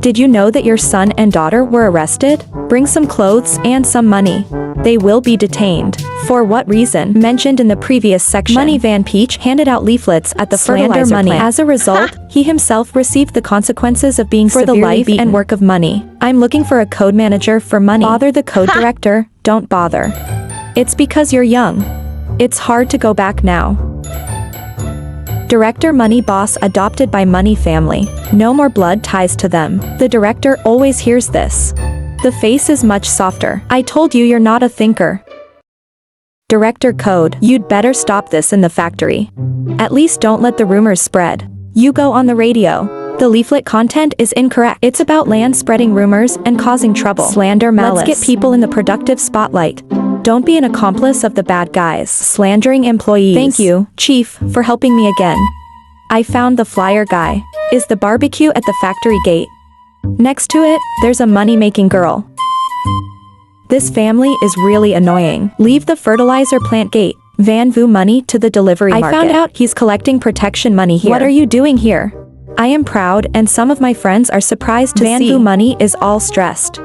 Did you know that your son and daughter were arrested? Bring some clothes and some money. They will be detained. For what reason? Mentioned in the previous section. Money Van Peach handed out leaflets at the fertilizer plant. As a result, he himself received the consequences of being severely beaten. For the life and work of money. I'm looking for a code manager for money. Bother the code director, don't bother. It's because you're young. It's hard to go back now. Director Money Boss adopted by Money family. No more blood ties to them. The director always hears this. The face is much softer. I told you you're not a thinker. Director Code, you'd better stop this in the factory. At least don't let the rumors spread. You go on the radio. The leaflet content is incorrect. It's about land spreading rumors and causing trouble. Slander malice. Let's get people in the productive spotlight. Don't be an accomplice of the bad guys. Slandering employees. Thank you, Chief, for helping me again. I found the flyer guy. Is the barbecue at the factory gate? Next to it, there's a money-making girl. This family is really annoying. Leave the fertilizer plant gate. Van Vu money to the delivery market. I found out he's collecting protection money here. What are you doing here? I am proud and some of my friends are surprised to see Van Vu money is all stressed.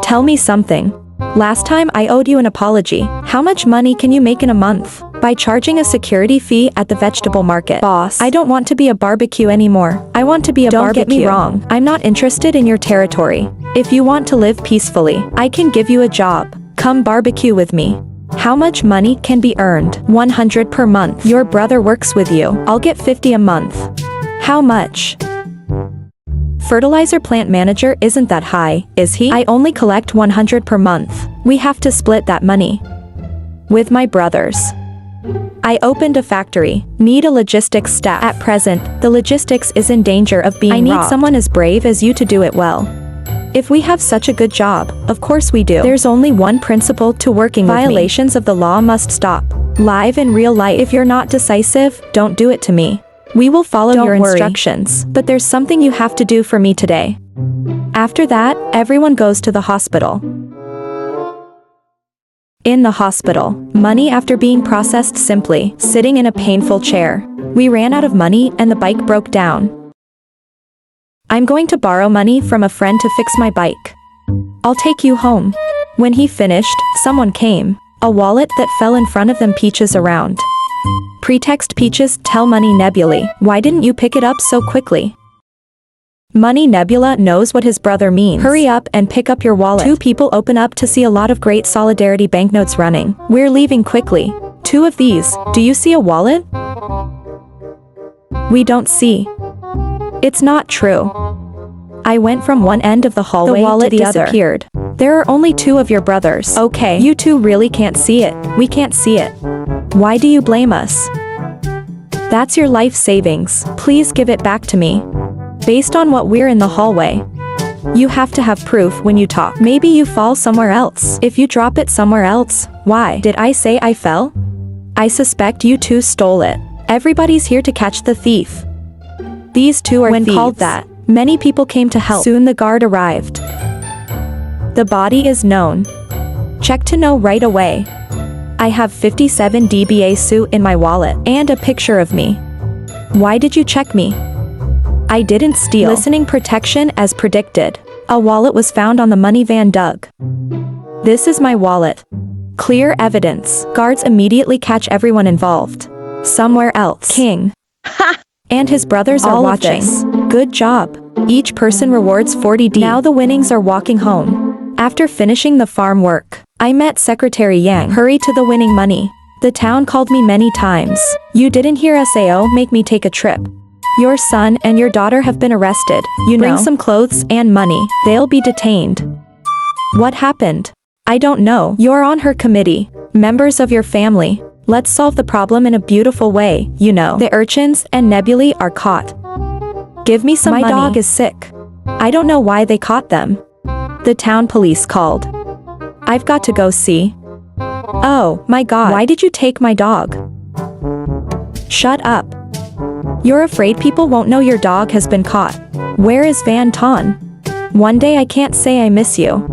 Tell me something. Last time I owed you an apology. How much money can you make in a month? By charging a security fee at the vegetable market. Boss, I don't want to be a barbecue anymore. I want to be a barbecue. Don't get me wrong. I'm not interested in your territory. If you want to live peacefully, I can give you a job. Come barbecue with me. How much money can be earned? 100 per month. Your brother works with you. I'll get 50 a month. How much? Fertilizer plant manager isn't that high, is he? I only collect 100 per month. We have to split that money. With my brothers. I opened a factory. Need a logistics staff. At present, the logistics is in danger of being robbed. I need someone as brave as you to do it well. If we have such a good job, of course we do. There's only one principle to working with me. Violations of the law must stop. Live in real life. If you're not decisive, don't do it to me. We will follow your instructions. But there's something you have to do for me today. After that, everyone goes to the hospital. In the hospital, money after being processed simply, sitting in a painful chair. We ran out of money and the bike broke down. I'm going to borrow money from a friend to fix my bike. I'll take you home. When he finished, someone came. A wallet that fell in front of them. Peaches around. Pretext Peaches tell Money Nebula. Why didn't you pick it up so quickly? Money Nebula knows what his brother means. Hurry up and pick up your wallet. Two people open up to see a lot of great solidarity banknotes running. We're leaving quickly. Two of these. Do you see a wallet? We don't see. It's not true. I went from one end of the hallway the wallet to the disappeared. Other. There are only two of your brothers. Okay. You two really can't see it. We can't see it. Why do you blame us? That's your life savings. Please give it back to me. Based on what we're in the hallway. You have to have proof when you talk. Maybe you fall somewhere else. If you drop it somewhere else, why? Did I say I fell? I suspect you two stole it. Everybody's here to catch the thief. These two are thieves. When called that, many people came to help. Soon the guard arrived. The body is known. Check to know right away. I have 57 DBA suit in my wallet and a picture of me. Why did you check me? I didn't steal. Listening protection as predicted. A wallet was found on the money van dug. This is my wallet. Clear evidence. Guards immediately catch everyone involved. Somewhere else. King. Ha! And his brothers are watching. Good job. Each person rewards 40D. Now the winnings are walking home. After finishing the farm work, I met Secretary Yang. Hurry to the winning money. The town called me many times. You didn't hear SAO make me take a trip. Your son and your daughter have been arrested. You know. Bring some clothes and money. They'll be detained. What happened? I don't know. You're on her committee. Members of your family. Let's solve the problem in a beautiful way, you know. The urchins and nebulae are caught. Give me some money. My dog is sick. I don't know why they caught them. The town police called. I've got to go see. Oh, my God. Why did you take my dog? Shut up. You're afraid people won't know your dog has been caught. Where is Van Ton? One day I can't say I miss you.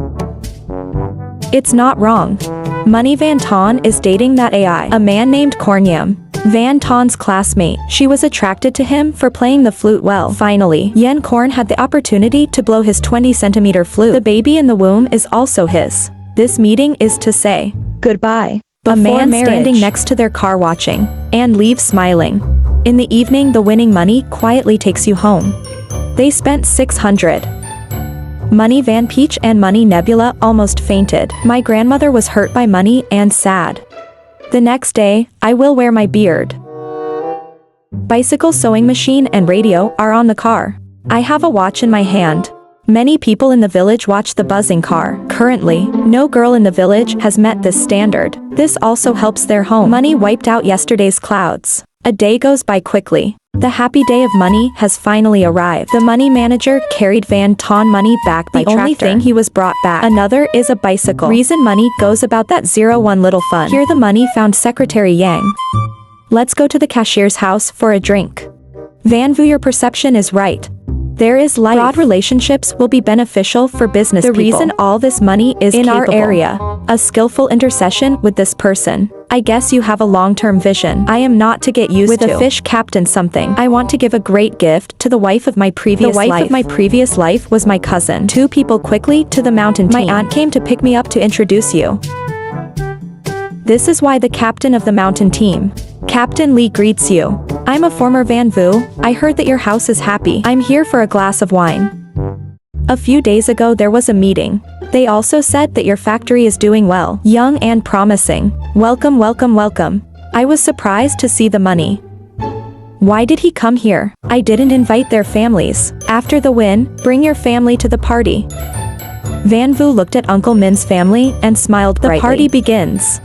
It's not wrong. Money Van Ton is dating that AI, a man named Cornium. Van Ton's classmate. She was attracted to him for playing the flute well. Finally, Yen Korn had the opportunity to blow his 20-centimeter flute. The baby in the womb is also his. This meeting is to say goodbye. A man standing next to their car watching, and leaves smiling. In the evening, the winning money quietly takes you home. They spent 600. Money. Van Peach and Money. Nebula almost fainted. My grandmother was hurt by money and sad. The next day, I will wear my beard. Bicycle, sewing machine and radio are on the car. I have a watch in my hand. Many people in the village watch the buzzing car. Currently, no girl in the village has met this standard. This also helps their home. Money wiped out yesterday's clouds. A day goes by quickly. The happy day of money has finally arrived. The money manager carried Van Ton money back by tractor. The only thing he was brought back. Another is a bicycle. Reason money goes about that 01 little fun. Here the money found Secretary Yang. Let's go to the cashier's house for a drink. Van Vu, your perception is right. There is life. Broad relationships will be beneficial for business people. The reason all this money is in our area. A skillful intercession with this person. I guess you have a long-term vision. I am not to get used to. With a fish captain something. I want to give a great gift to the wife of my previous life. The wife of my previous life was my cousin. 2 people quickly to the mountain team. My aunt came to pick me up to introduce you. This is why the captain of the mountain team. Captain Lee greets you. I'm a former Van Vu. I heard that your house is happy. I'm here for a glass of wine. A few days ago there was a meeting. They also said that your factory is doing well. Young and promising. Welcome, welcome, welcome. I was surprised to see the money. Why did he come here? I didn't invite their families. After the win, bring your family to the party. Van Vu looked at Uncle Min's family and smiled brightly. The party begins.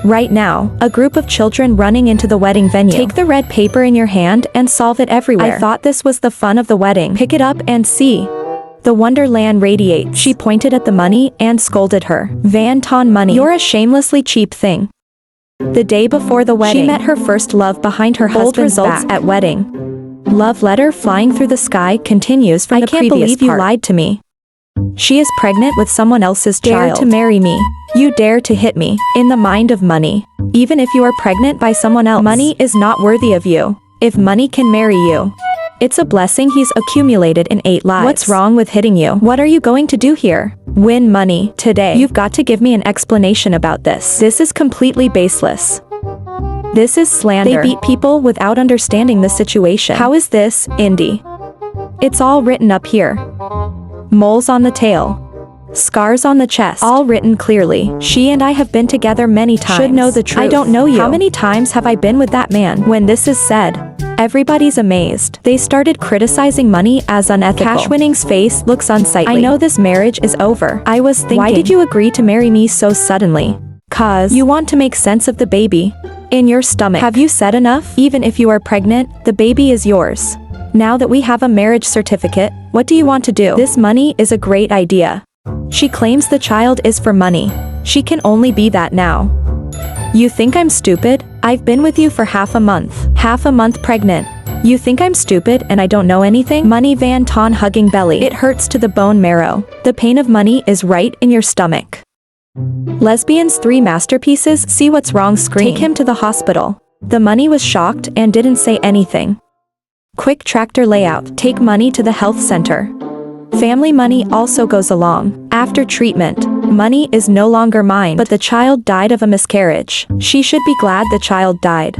Right now, a group of children running into the wedding venue. Take the red paper in your hand and solve it everywhere. I thought this was the fun of the wedding. Pick it up and see. The wonderland radiates. She pointed at the money and scolded her. Van Ton money. You're a shamelessly cheap thing. The day before the wedding, she met her first love behind her husband's back. At wedding. Love letter flying through the sky continues from the previous part. I can't believe you lied to me. She is pregnant with someone else's child. Dare to marry me. You dare to hit me. In the mind of money. Even if you are pregnant by someone else, money is not worthy of you. If money can marry you, it's a blessing he's accumulated in 8 lives. What's wrong with hitting you? What are you going to do here? Win money. Today. You've got to give me an explanation about this. This is completely baseless. This is slander. They beat people without understanding the situation. How is this, Indy? It's all written up here. Moles on the tail. Scars on the chest. All written clearly. She and I have been together many times. Should know the truth. I don't know you. How many times have I been with that man? When this is said, everybody's amazed. They started criticizing money as unethical. Cash Winning's face looks unsightly. I know this marriage is over. I was thinking, why did you agree to marry me so suddenly? 'Cause you want to make sense of the baby in your stomach. Have you said enough? Even if you are pregnant, the baby is yours. Now that we have a marriage certificate, what do you want to do? This money is a great idea. She claims the child is for money. She can only be that now. You think I'm stupid? I've been with you for half a month. Half a month pregnant. You think I'm stupid and I don't know anything? Money. Van Ton hugging belly. It hurts to the bone marrow. The pain of money is right in your stomach. Lesbians 3 masterpieces. See what's wrong screen. Take him to the hospital. The money was shocked and didn't say anything. Quick tractor layout. Take money to the health center. Family money also goes along. After treatment, money is no longer mine, but the child died of a miscarriage. She should be glad the child died.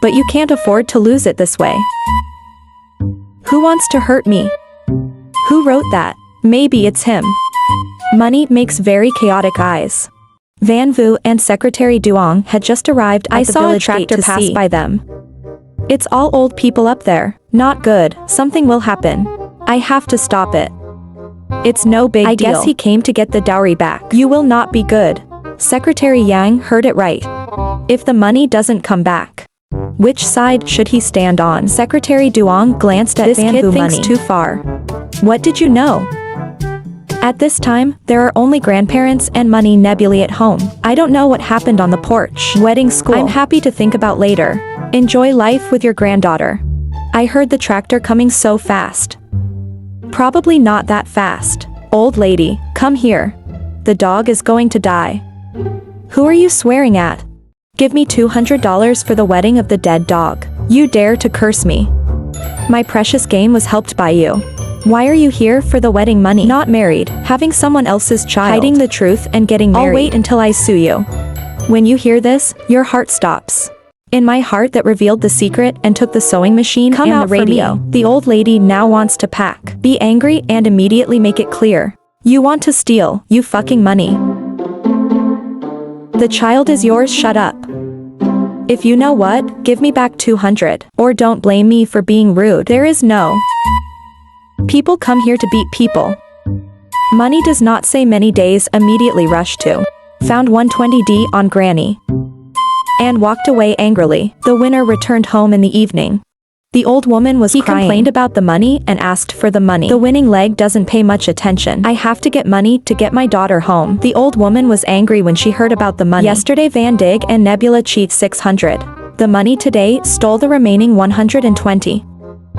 But you can't afford to lose it this way. Who wants to hurt me? Who wrote that? Maybe it's him. Money makes very chaotic eyes. Van Vu and Secretary Duong had just arrived at the village gate to pass by them. It's all old people up there. Not good. Something will happen. I have to stop it. It's no big deal. I guess he came to get the dowry back. You will not be good. Secretary Yang heard it right. If the money doesn't come back, which side should he stand on? Secretary Duong glanced at Van Vu. This kid thinks too far. What did you know? At this time, there are only grandparents and Money Nebulae at home. I don't know what happened on the porch. Wedding school. I'm happy to think about later. Enjoy life with your granddaughter. I heard the tractor coming so fast. Probably not that fast. Old lady, come here. The dog is going to die. Who are you swearing at? Give me $200 for the wedding of the dead dog. You dare to curse me. My precious game was helped by you. Why are you here for the wedding money? Not married, having someone else's child, hiding the truth and getting married. I'll wait until I sue you. When you hear this, your heart stops. In my heart that revealed the secret and took the sewing machine and the radio. The old lady now wants to pack. Be angry and immediately make it clear. You want to steal, you fucking money. The child is yours, shut up. If you know what, give me back 200. Or don't blame me for being rude. There is no. People come here to beat people. Money does not say many days, immediately rushed to. Found 120D on Granny. And walked away angrily. The winner returned home in the evening. The old woman was crying. He complained about the money and asked for the money. The winning leg doesn't pay much attention. I have to get money to get my daughter home. The old woman was angry when she heard about the money. Yesterday Van Dig and Nebula cheat 600. The money today stole the remaining 120.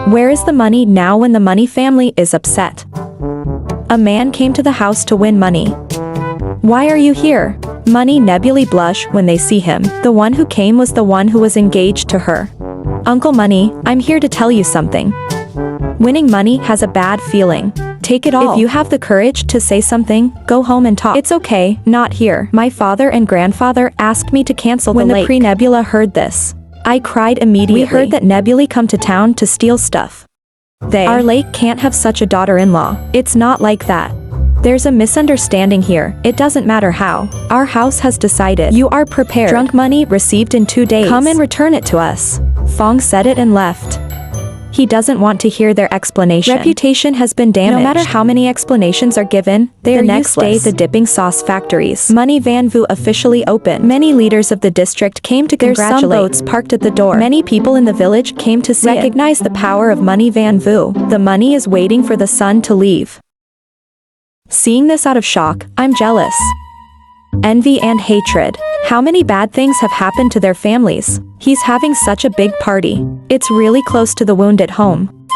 Where is the money now when the money family is upset? A man came to the house to win money. Why are you here? Money Nebula blush when they see him. The one who came was the one who was engaged to her. Uncle Money, I'm here to tell you something. Winning money has a bad feeling. Take it all. If you have the courage to say something, go home and talk. It's okay, not here. My father and grandfather asked me to cancel the lake. When the pre-Nebula heard this, I cried immediately. We heard that Nebula come to town to steal stuff. Our lake can't have such a daughter-in-law. It's not like that. There's a misunderstanding here. It doesn't matter how. Our house has decided. You are prepared. Drunk money received in 2 days. Come and return it to us. Fong said it and left. He doesn't want to hear their explanation. Reputation has been damaged. No matter how many explanations are given, they are useless. The next day, the dipping sauce factories. Money Van Vu officially opened. Many leaders of the district came to congratulate. Some boats parked at the door. Many people in the village came to see recognize the power of Money Van Vu. The money is waiting for the sun to leave. Seeing this out of shock, I'm jealous. Envy and hatred. How many bad things have happened to their families? He's having such a big party. It's really close to the wound at home.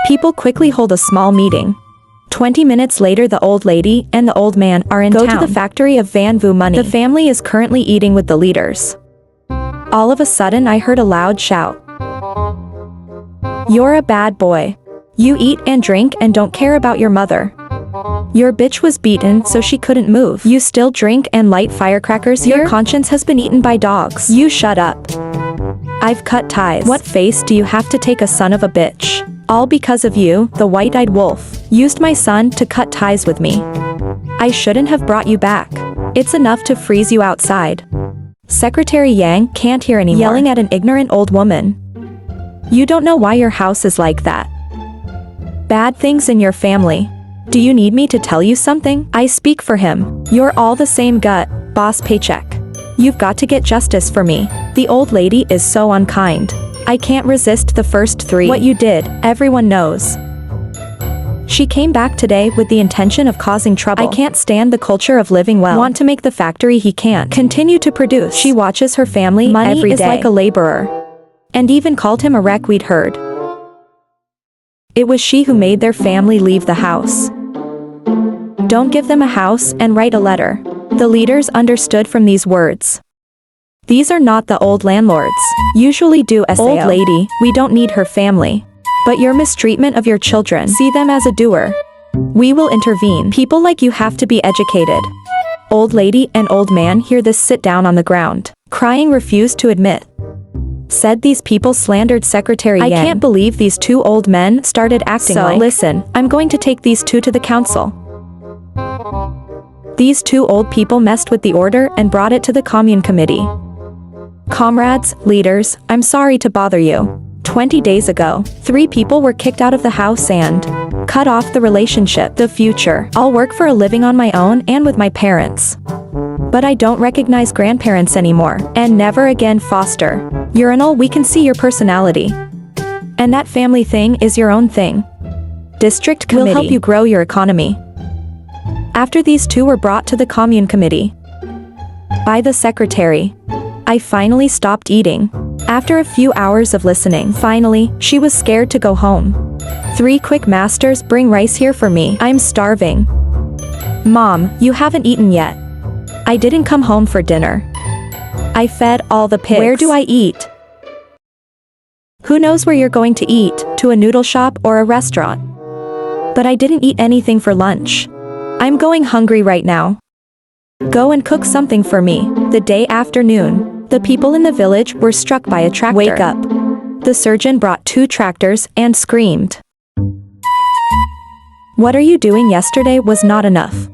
People quickly hold a small meeting. 20 minutes later, the old lady and the old man are in town. Go to the factory of Van Vu Money. The family is currently eating with the leaders. All of a sudden, I heard a loud shout. You're a bad boy. You eat and drink and don't care about your mother. Your bitch was beaten so she couldn't move. You still drink and light firecrackers here? Your conscience has been eaten by dogs. You shut up. I've cut ties. What face do you have to take, a son of a bitch? All because of you, the white-eyed wolf. Used my son to cut ties with me. I shouldn't have brought you back. It's enough to freeze you outside. Secretary Yang can't hear anymore. Yelling at an ignorant old woman. You don't know why your house is like that. Bad things in your family. Do you need me to tell you something? I speak for him. You're all the same gut, boss paycheck. You've got to get justice for me. The old lady is so unkind. I can't resist the first 3. What you did, everyone knows. She came back today with the intention of causing trouble. I can't stand the culture of living well. Want to make the factory he can't. Continue to produce. She watches her family money every day. Is like a laborer. And even called him a wreck we'd heard. It was she who made their family leave the house. Don't give them a house and write a letter. The leaders understood from these words. These are not the old landlords. Usually do SAO. Old lady, we don't need her family. But your mistreatment of your children, see them as a doer. We will intervene. People like you have to be educated. Old lady and old man hear this, sit down on the ground. Crying, refused to admit. Said these people slandered Secretary Yang. I can't believe these 2 old men started acting like. Listen, I'm going to take these 2 to the council. These 2 old people messed with the order and brought it to the commune committee. Comrades, leaders, I'm sorry to bother you. 20 days ago, 3 people were kicked out of the house and cut off the relationship. The future, I'll work for a living on my own and with my parents. But I don't recognize grandparents anymore, and never again foster. Urinal, we can see your personality. And that family thing is your own thing. District committee will help you grow your economy. After these 2 were brought to the commune committee by the secretary, I finally stopped eating. After a few hours of listening, finally, she was scared to go home. 3 quick masters, bring rice here for me. I'm starving. Mom, you haven't eaten yet. I didn't come home for dinner. I fed all the pigs. Where do I eat? Who knows where you're going to eat, to a noodle shop or a restaurant? But I didn't eat anything for lunch. I'm going hungry right now. Go and cook something for me. The day afternoon, the people in the village were struck by a tractor. Wake up. The surgeon brought 2 tractors and screamed. What are you doing yesterday was not enough.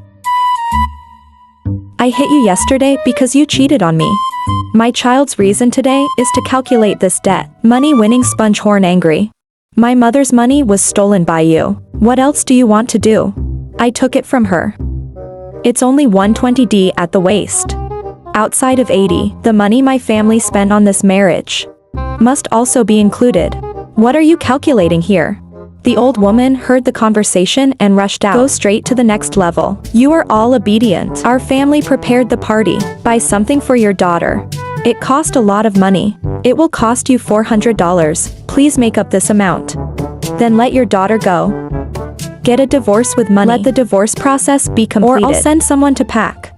I hit you yesterday because you cheated on me. My child's reason today is to calculate this debt. Money-winning sponge horn angry. My mother's money was stolen by you. What else do you want to do? I took it from her. It's only 120D at the waist. Outside of 80, the money my family spent on this marriage must also be included. What are you calculating here? The old woman heard the conversation and rushed out. Go straight to the next level. You are all obedient. Our family prepared the party. Buy something for your daughter. It cost a lot of money. It will cost you $400. Please make up this amount. Then let your daughter go. Get a divorce with money. Let the divorce process be completed. Or I'll send someone to pack.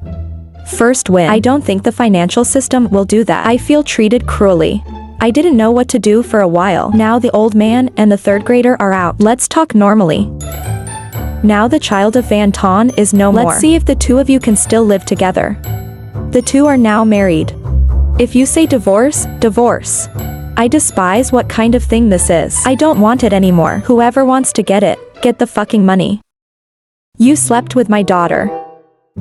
First win. I don't think the financial system will do that. I feel treated cruelly. I didn't know what to do for a while. Now the old man and the 3rd grader are out. Let's talk normally. Now the child of Van Ton is no more. Let's see if the 2 of you can still live together. The 2 are now married. If you say divorce, divorce. I despise what kind of thing this is. I don't want it anymore. Whoever wants to get it, get the fucking money. You slept with my daughter.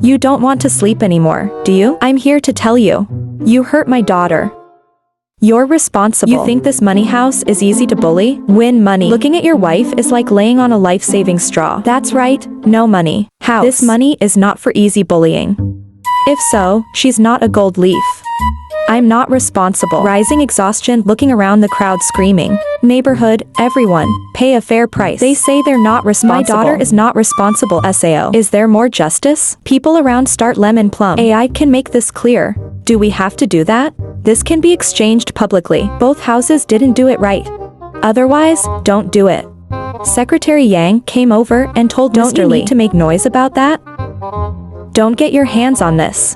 You don't want to sleep anymore, do you? I'm here to tell you. You hurt my daughter. You're responsible. You think this money house is easy to bully? Win money. Looking at your wife is like laying on a life-saving straw. That's right, no money. House. This money is not for easy bullying. If so, she's not a gold leaf. I'm not responsible. Rising exhaustion, looking around the crowd screaming. Neighborhood, everyone, pay a fair price. They say they're not responsible. My daughter is not responsible, SAO. Is there more justice? People around start lemon plum. AI can make this clear. Do we have to do that? This can be exchanged publicly. Both houses didn't do it right. Otherwise, don't do it. Secretary Yang came over and told Mr. Lee to make noise about that. Don't get your hands on this.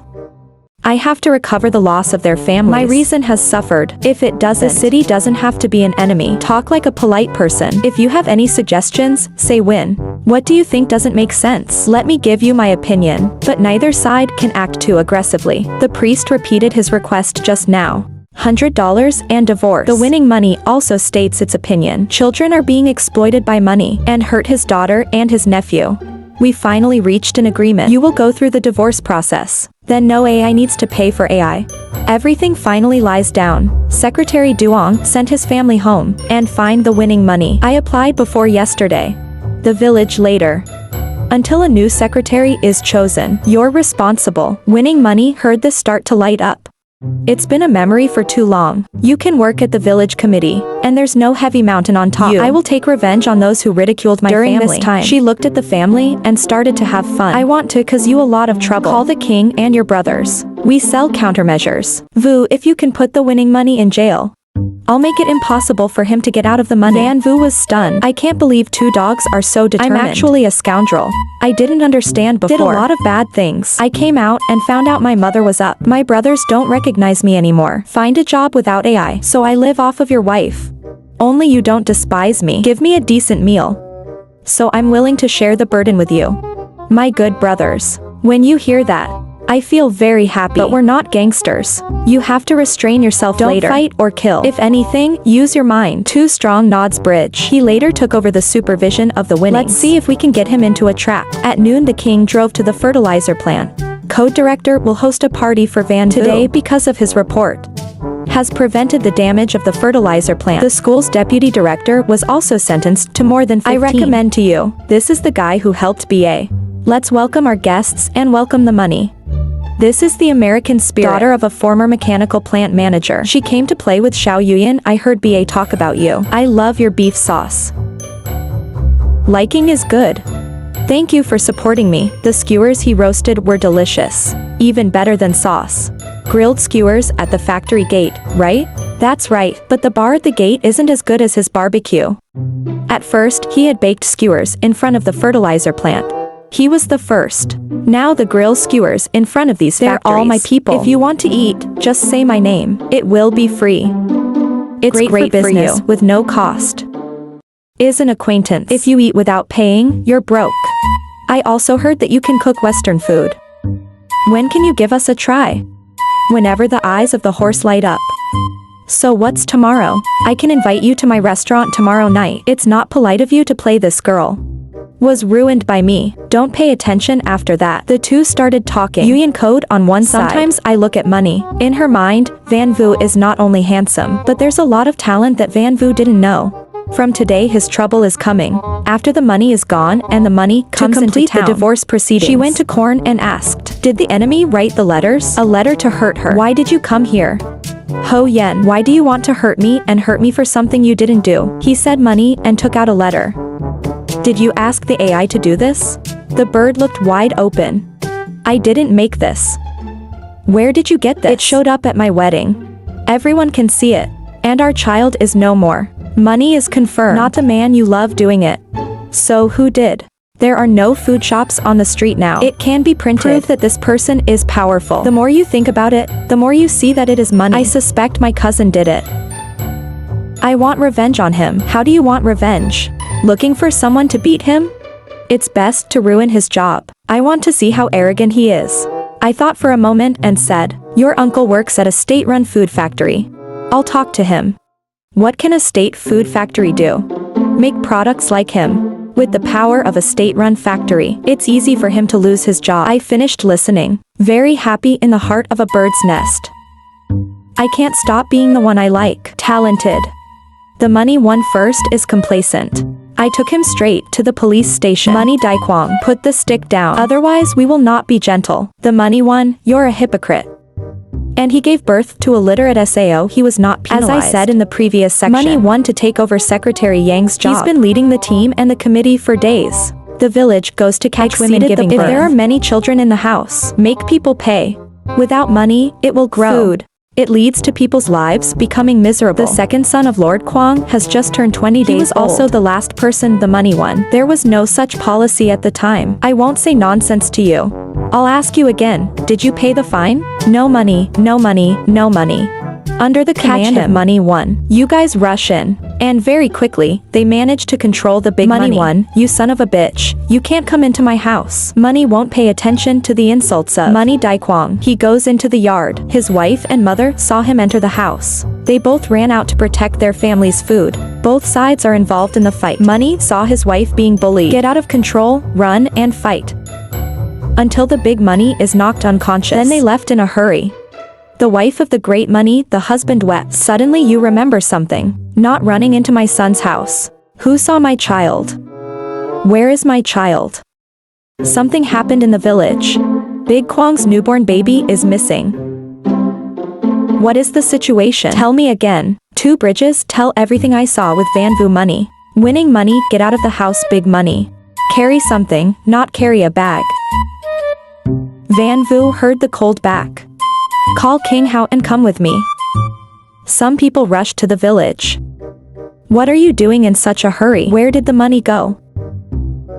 I have to recover the loss of their families. My reason has suffered. If it doesn't, the city doesn't have to be an enemy. Talk like a polite person. If you have any suggestions, say win. What do you think doesn't make sense? Let me give you my opinion. But neither side can act too aggressively. The priest repeated his request just now. $100 and divorce. The winning money also states its opinion. Children are being exploited by money and hurt his daughter and his nephew. We finally reached an agreement. You will go through the divorce process. Then no AI needs to pay for AI. Everything finally lies down. Secretary Duong sent his family home and find the winning money. I applied before yesterday. The village later. Until a new secretary is chosen. You're responsible. Winning money heard this start to light up. It's been a memory for too long. You can work at the village committee, and there's no heavy mountain on top. I will take revenge on those who ridiculed my family. During this time, she looked at the family and started to have fun. I want to cause you a lot of trouble. Call the king and your brothers. We sell countermeasures. Vu, if you can put the winning money in jail, I'll make it impossible for him to get out of the money. Van Vu was stunned. I can't believe 2 dogs are so determined. I'm actually a scoundrel. I didn't understand before. Did a lot of bad things. I came out and found out my mother was up. My brothers don't recognize me anymore. Find a job without AI. So I live off of your wife. Only you don't despise me. Give me a decent meal. So I'm willing to share the burden with you. My good brothers. When you hear that, I feel very happy. But we're not gangsters. You have to restrain yourself later. Don't fight or kill. If anything, use your mind. 2 strong nods bridge. He later took over the supervision of the winnings. Let's see if we can get him into a trap. At noon the king drove to the fertilizer plant. Code director will host a party for Van today because of his report has prevented the damage of the fertilizer plant. The school's deputy director was also sentenced to more than 15. I recommend to you. This is the guy who helped BA. Let's welcome our guests and welcome the money. This is the American spirit, daughter of a former mechanical plant manager. She came to play with Xiao Yuyan. I heard BA talk about you. I love your beef sauce. Liking is good. Thank you for supporting me. The skewers he roasted were delicious. Even better than sauce. Grilled skewers at the factory gate, right? That's right, but the bar at the gate isn't as good as his barbecue. At first, he had baked skewers in front of the fertilizer plant. He was the first. Now the grill skewers in front of these factories. They're all my people. If you want to eat, just say my name. It will be free. It's great for business with no cost. Is an acquaintance. If you eat without paying, you're broke. I also heard that you can cook Western food. When can you give us a try? Whenever the eyes of the horse light up. So what's tomorrow? I can invite you to my restaurant tomorrow night. It's not polite of you to play this girl. Was ruined by me. Don't pay attention after that. The two started talking. Yuyan code on one side. Sometimes I look at money. In her mind, Van Vu is not only handsome, but there's a lot of talent that Van Vu didn't know. From today his trouble is coming. After the money is gone and the money comes into town. To complete the divorce proceedings, she went to Korn and asked, did the enemy write the letters? A letter to hurt her. Why did you come here? Ho Yen, why do you want to hurt me and hurt me for something you didn't do? He said money and took out a letter. Did you ask the AI to do this? The bird looked wide open. I didn't make this. Where did you get this? It showed up at my wedding. Everyone can see it. And our child is no more. Money is confirmed. Not the man you love doing it. So who did? There are no food shops on the street now. It can be printed. Proof that this person is powerful. The more you think about it, the more you see that it is money. I suspect my cousin did it. I want revenge on him. How do you want revenge? Looking for someone to beat him? It's best to ruin his job. I want to see how arrogant he is. I thought for a moment and said, your uncle works at a state-run food factory. I'll talk to him. What can a state food factory do? Make products like him. With the power of a state-run factory, it's easy for him to lose his job. I finished listening, very happy in the heart of a bird's nest. I can't stop being the one I like. Talented. The money one first is complacent. I took him straight to the police station. Money Daikwang, put the stick down. Otherwise we will not be gentle. The money one, you're a hypocrite. And he gave birth to a literate SAO. He was not penalized. As I said in the previous section, Money won to take over Secretary Yang's job. He's been leading the team and the committee for days. The village goes to catch women giving birth. If there are many children in the house, make people pay. Without money, it will grow. Food. It leads to people's lives becoming miserable. The second son of Lord Kwang has just turned 20 days old. He was also the last person the money won. There was no such policy at the time. I won't say nonsense to you. I'll ask you again, did you pay the fine? No money, no money, no money. Under the command of Money One, you guys rush in. And very quickly, they manage to control the big money. One, you son of a bitch, you can't come into my house. Money won't pay attention to the insults of Money Daikwang. He goes into the yard. His wife and mother saw him enter the house. They both ran out to protect their family's food. Both sides are involved in the fight. Money saw his wife being bullied. Get out of control, run and fight. Until the big money is knocked unconscious. Then they left in a hurry. The wife of the great money, the husband wept. Suddenly you remember something. Not running into my son's house. Who saw my child? Where is my child? Something happened in the village. Big Kwang's newborn baby is missing. What is the situation? Tell me again. Two bridges, tell everything I saw with Van Vu money. Winning money, get out of the house, big money. Carry something, not carry a bag. Van Vu heard the cold back. Call King Hao and come with me. Some people rushed to the village. What are you doing in such a hurry? Where did the money go?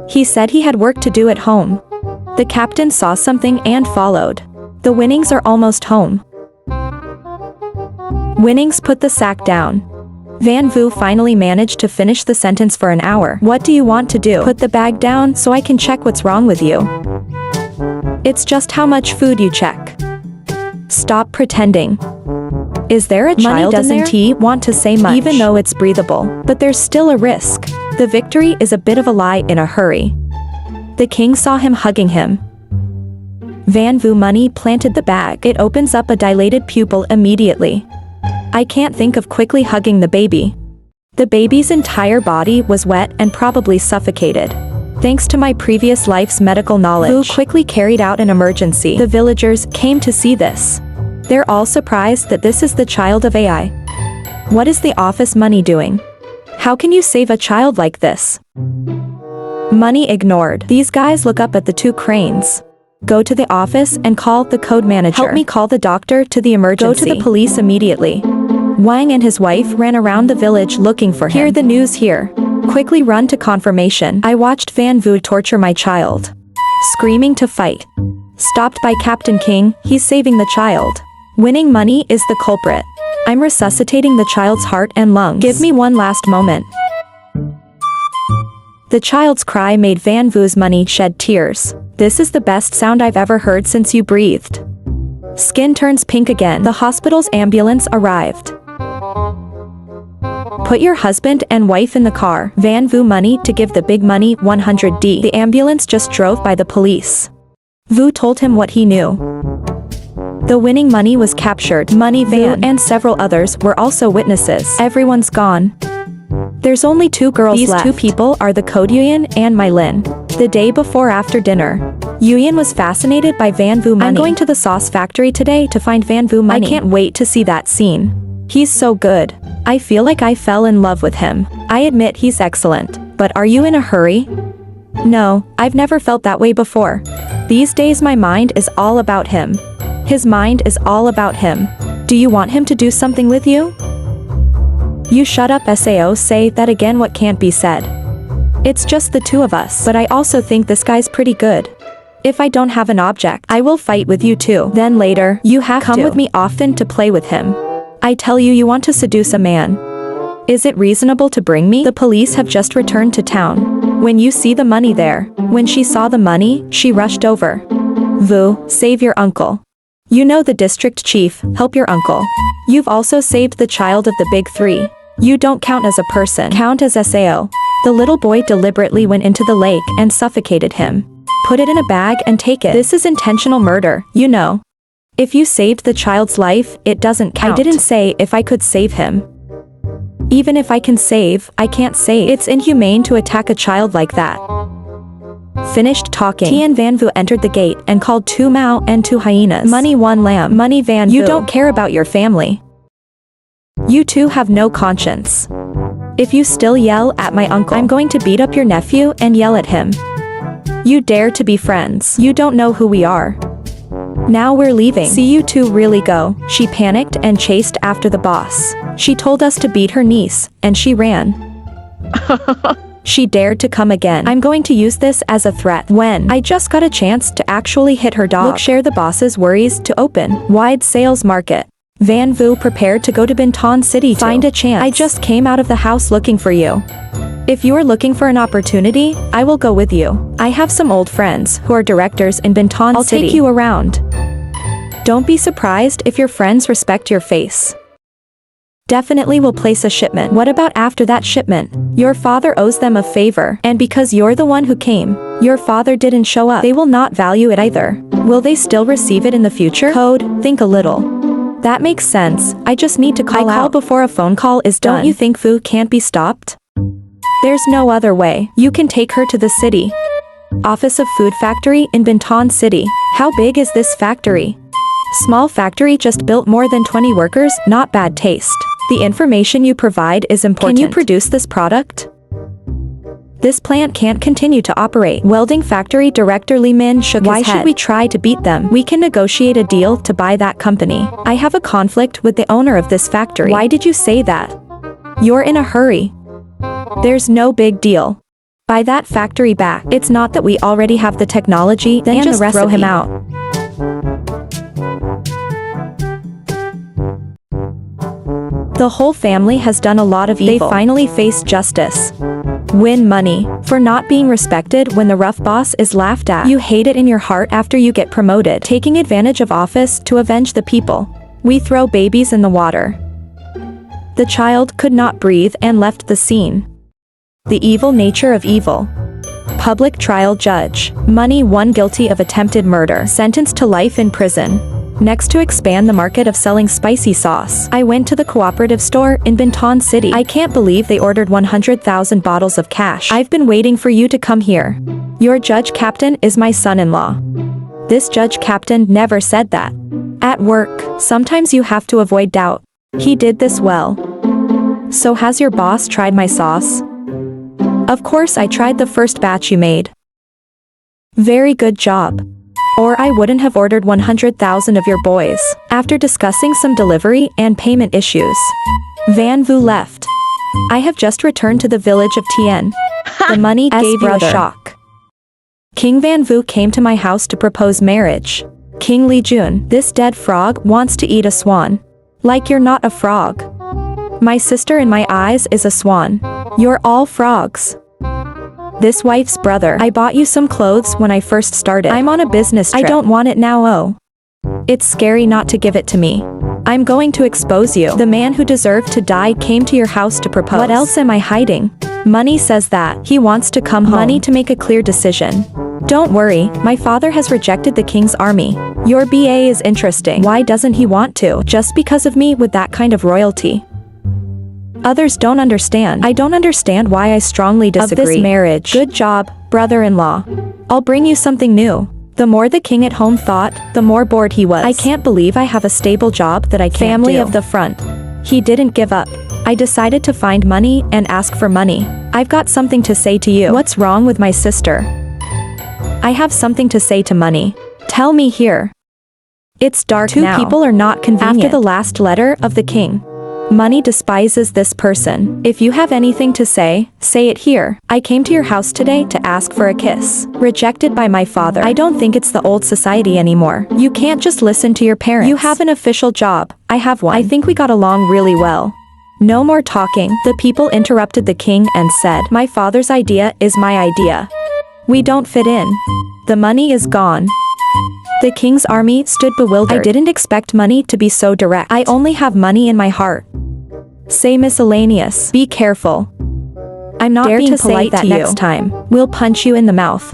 He said he had work to do at home. The captain saw something and followed. The Winnings are almost home. Winnings put the sack down. Van Vu finally managed to finish the sentence for an hour. What do you want to do? Put the bag down so I can check what's wrong with you. It's just how much food you check. Stop pretending. Is there a child in there? Doesn't he want to say much, even though it's breathable, but there's still a risk. The victory is a bit of a lie in a hurry. The king saw him hugging him. Van Vu money planted the bag. It opens up a dilated pupil immediately. I can't think of quickly hugging the baby. The baby's entire body was wet and probably suffocated. Thanks to my previous life's medical knowledge, Vu quickly carried out an emergency. The villagers came to see this. They're all surprised that this is the child of AI. What is the office money doing? How can you save a child like this? Money ignored. These guys look up at the two cranes. Go to the office and call the code manager. Help me call the doctor to the emergency. Go to the police immediately. Wang and his wife ran around the village looking for him. Hear the news here. Quickly run to confirmation. I watched Van Vu torture my child. screaming to fight. Stopped by Captain King, he's saving the child. Winning money is the culprit. I'm resuscitating the child's heart and lungs. Give me one last moment. The child's cry made Van Vu's money shed tears. This is the best sound I've ever heard since you breathed. Skin turns pink again. The hospital's ambulance arrived. Put your husband and wife in the car. Van Vu money to give the big money 100D. The ambulance just drove by the police. Vu told him what he knew. The winning money was captured. Money Van and several others were also witnesses. Everyone's gone. There's only 2 girls left. These 2 people are the code Yuyan and Mylin. The day before after dinner, Yuyan was fascinated by Van Vu money. I'm going to the sauce factory today to find Van Vu money. I can't wait to see that scene. He's so good. I feel like I fell in love with him. I admit he's excellent. But are you in a hurry? No, I've never felt that way before. These days my mind is all about him. His mind is all about him. Do you want him to do something with you? You shut up, Sao. Say that again. What can't be said? It's just the 2 of us. But I also think this guy's pretty good. If I don't have an object, I will fight with you too. Then later, you have to come with me often to play with him. I tell you, you want to seduce a man. Is it reasonable to bring me? The police have just returned to town. When you see the money there. When she saw the money, she rushed over. Vu, save your uncle. You know the district chief, help your uncle. You've also saved the child of the big 3. You don't count as a person. Count as Sao. The little boy deliberately went into the lake and suffocated him. Put it in a bag and take it. This is intentional murder, you know. If you saved the child's life, it doesn't count. I didn't say if I could save him. Even if I can save, I can't save. It's inhumane to attack a child like that. Finished talking, Tian Van Vu entered the gate and called 2 Mao and 2 hyenas. Money 1 lamb. Money Van Vu. You don't care about your family. You 2 have no conscience. If you still yell at my uncle, I'm going to beat up your nephew and yell at him. You dare to be friends. You don't know who we are. Now we're leaving. See you 2 really go. She panicked and chased after the boss. She told us to beat her niece, and she ran. She dared to come again. I'm going to use this as a threat. When I just got a chance to actually hit her dog. Look, share the boss's worries to open wide sales market. Van Vu prepared to go to Bintan City to find a chance. I just came out of the house looking for you. If you are looking for an opportunity, I will go with you. I have some old friends who are directors in Bintan City. I'll take you around. Don't be surprised if your friends respect your face. Definitely will place a shipment. What about after that shipment? Your father owes them a favor, and because you're the one who came, your father didn't show up. They will not value it either. Will they still receive it in the future? Code, think a little. That makes sense. I just need to call out before a phone call is done. Don't you think Fu can't be stopped? There's no other way. You can take her to the city. Office of Food Factory in Bintan City. How big is this factory? Small factory, just built, more than 20 workers, not bad taste. The information you provide is important. Can you produce this product? This plant can't continue to operate. Welding factory director Li Min shook his head. Why should we try to beat them? We can negotiate a deal to buy that company. I have a conflict with the owner of this factory. Why did you say that? You're in a hurry. There's no big deal. Buy that factory back. It's not that we already have the technology, then just throw him out. The whole family has done a lot of evil. They finally face justice. Win money. For not being respected when the rough boss is laughed at. You hate it in your heart after you get promoted. Taking advantage of office to avenge the people. We throw babies in the water. The child could not breathe and left the scene. The evil nature of evil. Public trial judge. Money 1 guilty of attempted murder. Sentenced to life in prison. Next, to expand the market of selling spicy sauce. I went to the cooperative store in Bintan City. I can't believe they ordered 100,000 bottles of cash. I've been waiting for you to come here. Your judge captain is my son-in-law. This judge captain never said that. At work, sometimes you have to avoid doubt. He did this well. So has your boss tried my sauce? Of course I tried the first batch you made. Very good job. Or I wouldn't have ordered 100,000 of your boys. After discussing some delivery and payment issues, Van Vu left. I have just returned to the village of Tien. The money gave you a shock. King Van Vu came to my house to propose marriage. King Li Jun, this dead frog wants to eat a swan. Like you're not a frog. My sister in my eyes is a swan. You're all frogs. This wife's brother. I bought you some clothes when I first started. I'm on a business trip. I don't want it now. Oh. It's scary not to give it to me. I'm going to expose you. The man who deserved to die came to your house to propose. What else am I hiding? Money says that. He wants to come home. Money to make a clear decision. Don't worry, my father has rejected the king's army. Your BA is interesting. Why doesn't he want to? Just because of me with that kind of royalty. Others don't understand. I don't understand why I strongly disagree. Of this marriage. Good job, brother-in-law. I'll bring you something new. The more the king at home thought, the more bored he was. I can't believe I have a stable job that I can't Family of the front. He didn't give up. I decided to find money and ask for money. I've got something to say to you. What's wrong with my sister? I have something to say to Money. Tell me here. It's dark now. Two people are not convenient. After the last letter of the king. Money despises this person. If you have anything to say it here. I came to your house today to ask for a kiss. Rejected by my father. I don't think it's the old society anymore. You can't just listen to your parents. You have an official job. I have one. I think we got along really well. No more talking. The people interrupted the king and said, my father's idea is my idea. We don't fit in. The money is gone. The king's army stood bewildered. I didn't expect Money to be so direct. I only have money in my heart. Say miscellaneous. Be careful. I'm not being polite to you. Next time. We'll punch you in the mouth.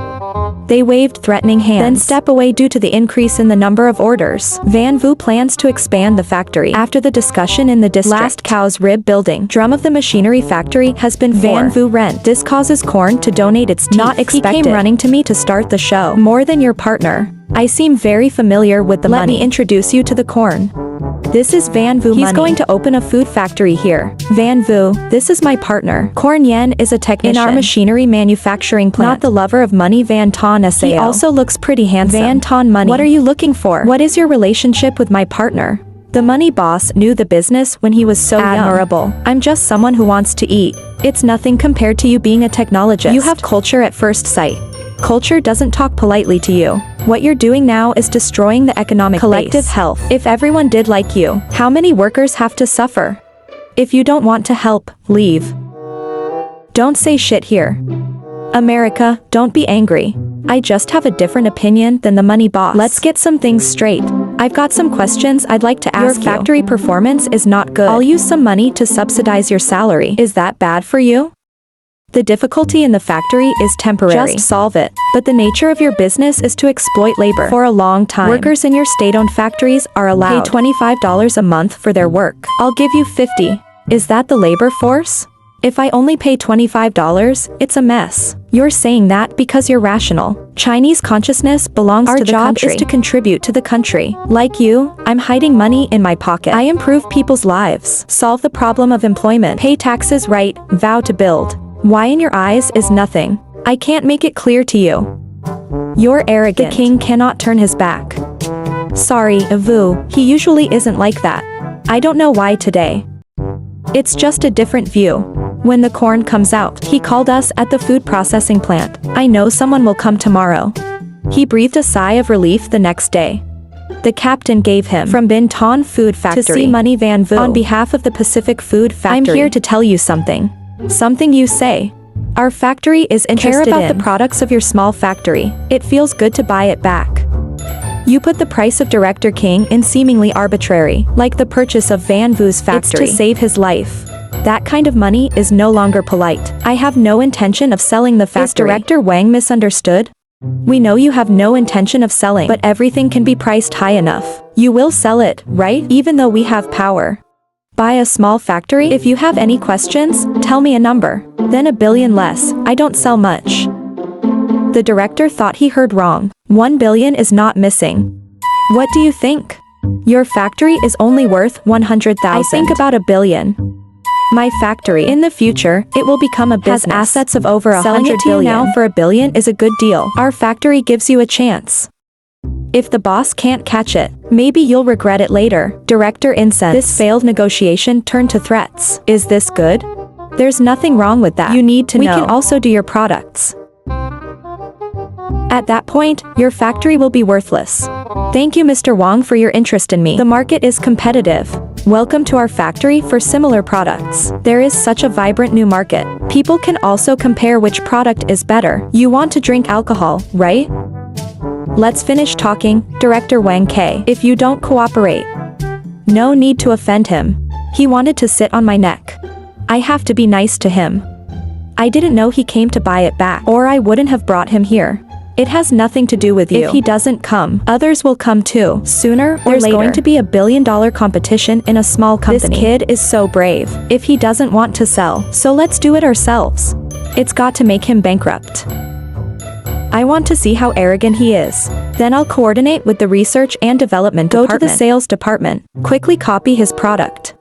They waved threatening hands. Then step away due to the increase in the number of orders. Van Vu plans to expand the factory. After the discussion in the district. Last cow's rib building. Drum of the machinery factory has been Van Vu rent. This causes Corn to donate its teeth. Not expected. He came running to me to start the show. More than your partner. I seem very familiar with the money. Let me introduce you to the Corn. This is Van Vu Money. He's going to open a food factory here. Van Vu, this is my partner. Corn Yen is a technician in our machinery manufacturing plant. Not the lover of money. Van Ton Sao. He also looks pretty handsome. Van Ton Money. What are you looking for? What is your relationship with my partner? The money boss knew the business when he was so admirable. I'm just someone who wants to eat. It's nothing compared to you being a technologist. You have culture at first sight. Culture doesn't talk politely to you. What you're doing now is destroying the economic collective health. If everyone did like you, how many workers have to suffer? If you don't want to help, leave. Don't say shit here. America, don't be angry. I just have a different opinion than the money boss. Let's get some things straight. I've got some questions I'd like to ask you. Your factory performance is not good. I'll use some money to subsidize your salary. Is that bad for you? The difficulty in the factory is temporary. Just solve it. But the nature of your business is to exploit labor. For a long time, workers in your state-owned factories are allowed to pay $25 a month for their work. I'll give you $50. Is that the labor force? If I only pay $25, it's a mess. You're saying that because you're rational. Chinese consciousness belongs to the country. Our job is to contribute to the country. Like you, I'm hiding money in my pocket. I improve people's lives. Solve the problem of employment. Pay taxes right. Vow to build. Why in your eyes is nothing. I can't make it clear to you. You're arrogant. The king cannot turn his back. Sorry, Vu, he usually isn't like that. I don't know why today. It's just a different view. When the corn comes out, he called us at the food processing plant. I know someone will come tomorrow. He breathed a sigh of relief the next day. The captain gave him from Bin Ton Food Factory to see Money Van Vu. On behalf of the Pacific Food Factory, I'm here to tell you something. Something you say. Our factory is interested in. Care about the products of your small factory. It feels good to buy it back. You put the price of Director King in seemingly arbitrary, like the purchase of Van Vu's factory. It's to save his life. That kind of money is no longer polite. I have no intention of selling the factory. Is Director Wang misunderstood? We know you have no intention of selling, but everything can be priced high enough. You will sell it, right? Even though we have power. Buy a small factory? If you have any questions, tell me a number. Then $1 billion less. I don't sell much. The director thought he heard wrong. $1 billion is not missing. What do you think? Your factory is only worth 100,000. I think about $1 billion. My factory, in the future, it will become a business. Has assets of over 100 billion. Selling it to you now for $1 billion is a good deal. Our factory gives you a chance. If the boss can't catch it, maybe you'll regret it later. Director incensed. This failed negotiation turned to threats. Is this good? There's nothing wrong with that. You need to know. We can also do your products. At that point, your factory will be worthless. Thank you, Mr. Wang, for your interest in me. The market is competitive. Welcome to our factory for similar products. There is such a vibrant new market. People can also compare which product is better. You want to drink alcohol, right? Let's finish talking, Director Wang K. If you don't cooperate. No need to offend him. He wanted to sit on my neck. I have to be nice to him. I didn't know he came to buy it back, or I wouldn't have brought him here. It has nothing to do with you. If he doesn't come, others will come too. Sooner or later. There's going to be a billion-dollar competition in a small company. This kid is so brave. If he doesn't want to sell, so let's do it ourselves. It's got to make him bankrupt. I want to see how arrogant he is. Then I'll coordinate with the research and development department. Go to the sales department. Quickly copy his product.